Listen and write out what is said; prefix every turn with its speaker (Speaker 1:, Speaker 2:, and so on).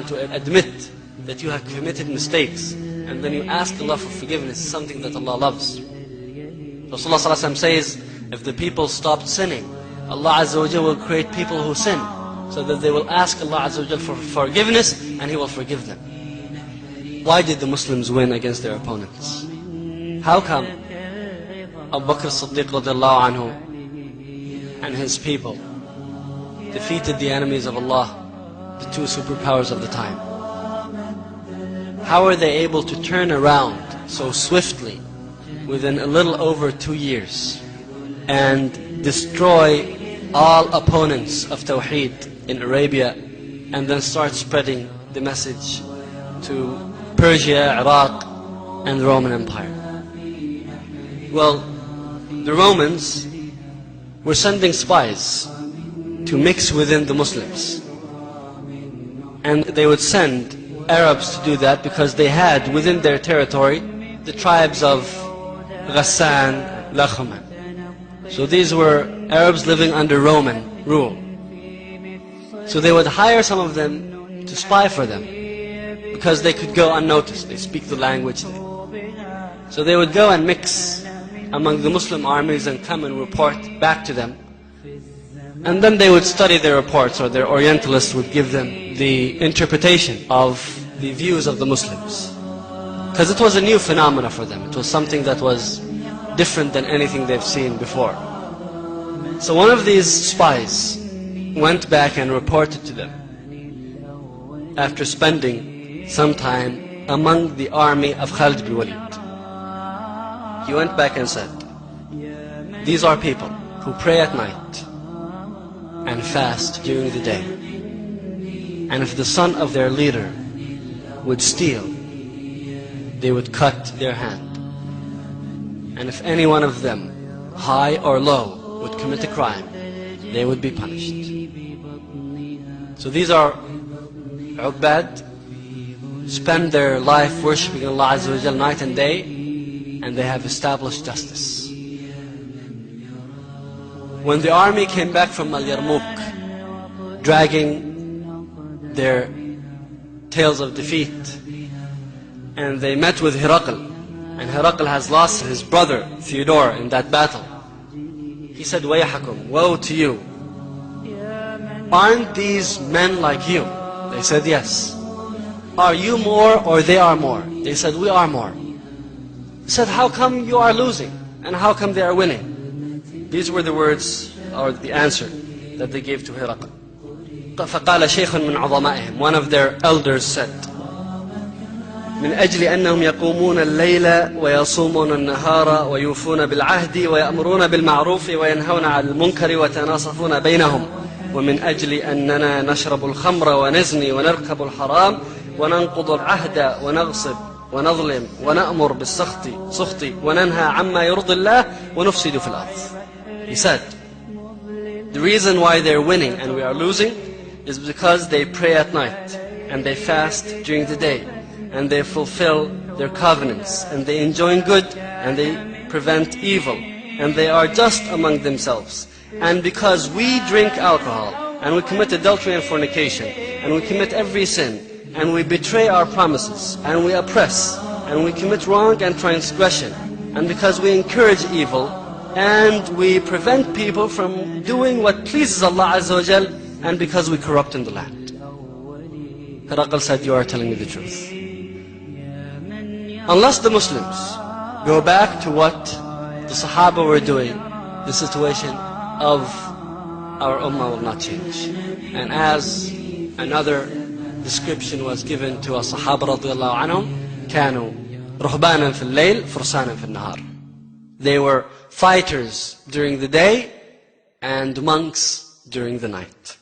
Speaker 1: and to admit that you have committed mistakes, and then you ask Allah for forgiveness, is something that Allah loves. Rasulullah ﷺ says, if the people stopped sinning, Allah Azza wa Jal will create people who sin, so that they will ask Allah Azza wa Jal for forgiveness, and He will forgive them. Why did the Muslims win against their opponents? How come Abu Bakr as-Siddiq Radiyallahu anhu and his people defeated the enemies of Allah, the two superpowers of the time? How are they able to turn around so swiftly within a little over 2 years and destroy all opponents of Tawheed in Arabia, and then start spreading the message to Persia, Iraq, and the Roman Empire? Well, the Romans were sending spies to mix within the Muslims. And they would send Arabs to do that because they had within their territory the tribes of Ghassan, Lakhuman. So these were Arabs living under Roman rule. So they would hire some of them to spy for them because they could go unnoticed. They speak the language. So they would go and mix among the Muslim armies and come and report back to them. And then they would study their reports, or their Orientalists would give them the interpretation of the views of the Muslims. Because it was a new phenomena for them. It was something that was different than anything they've seen before. So one of these spies went back and reported to them after spending some time among the army of Halid bin Velid. He went back and said, these are people who pray at night and fast during the day. And if the son of their leader would steal, they would cut their hand. And if any one of them, high or low, would commit a crime, they would be punished. So these are Ubbad, spend their life worshipping Allah Azza wa Jal night and day, and they have established justice. When the army came back from Al-Yarmouk, dragging their tales of defeat, and they met with Herakl, and Herakl has lost his brother Theodore in that battle. He said, Wayahakum, woe to you. Aren't these men like you? They said, yes. Are you more or they are more? They said, we are more. He said, how come you are losing? And how come they are winning? These were the words, or the answer, that they gave to Herakl. فقال شيخ من عظمائهم, one of their elders said, من أجل أنهم يقومون الليل ويصومون النهار ويوفون بالعهد ويأمرون بالمعروف وينهون عن المنكر ويتناصفون بينهم ومن أجل أننا نشرب الخمر ونزني ونركب الحرام وننقض العهد ونغصب ونظلم ونأمر بالسخط وننهى عما يرضي الله ونفسد في الأرض. He said, the reason why they're winning and we are losing is because they pray at night and they fast during the day and they fulfill their covenants and they enjoin good and they prevent evil and they are just among themselves. And because we drink alcohol and we commit adultery and fornication and we commit every sin and we betray our promises and we oppress and we commit wrong and transgression, and because we encourage evil and we prevent people from doing what pleases Allah Azza wa Jal, and because we corrupt in the land. Herakl said, you are telling me the truth. Unless the Muslims go back to what the Sahaba were doing, the situation of our Ummah will not change. And as another description was given to us Sahaba Radiyallahu anhum, كانوا رهبانا في الليل فرسانا في النهار. They were fighters during the day and monks during the night.